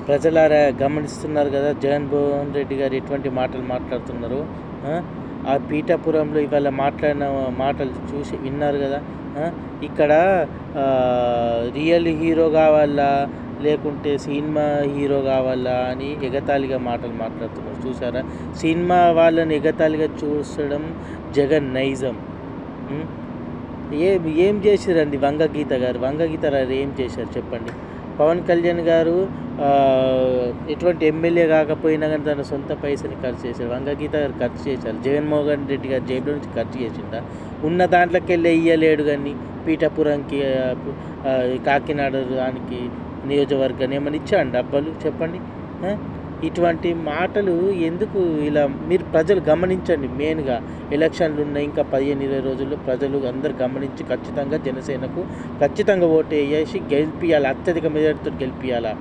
ప్రజలారా గమనిస్తున్నారు కదా, జగన్మోహన్ రెడ్డి గారు ఎటువంటి మాటలు మాట్లాడుతున్నారు. ఆ? ఆ పీఠాపురంలో ఇవాళ మాట్లాడిన మాటలు చూసి విన్నారు కదా. ఆ? ఇక్కడ ఆ, రియల్ హీరో కావాలా లేకుంటే సినిమా హీరో కావాలా అని ఎగతాళిగా మాటలు మాట్లాడుతున్నారు చూసారా. సినిమా వాళ్ళని ఎగతాళిగా చూసడం జగన్ నైజం. ఉం? ఏం చేశారండి వంగగీత గారు ఏం చేశారు చెప్పండి. పవన్ కళ్యాణ్ గారు ఆ, ఎటువంటి ఎమ్మెల్యే కాకపోయినా కానీ తన సొంత పైసలు ఖర్చు చేశారు. వంగగీత గారు ఖర్చు చేశారు. జగన్మోహన్ రెడ్డి గారు జేబులో నుంచి ఖర్చు చేసిందా? ఉన్న దాంట్లోకి వెళ్ళి ఇయ్యలేడు. కానీ పీఠాపురంకి కాకినాడ దానికి నియోజకవర్గాన్ని ఏమైనా ఇచ్చాండి డబ్బలు చెప్పండి. ఆ? ఇటువంటి మాటలు ఎందుకు? ఇలా మీరు ప్రజలు గమనించండి. మెయిన్గా ఎలక్షన్లు ఉన్నాయి, ఇంకా 15-20 రోజుల్లో ప్రజలు అందరు గమనించి ఖచ్చితంగా జనసేనకు ఖచ్చితంగా ఓటు వేసి గెలిపియాలి, అత్యధిక మెజార్టీతో గెలిపియాలా.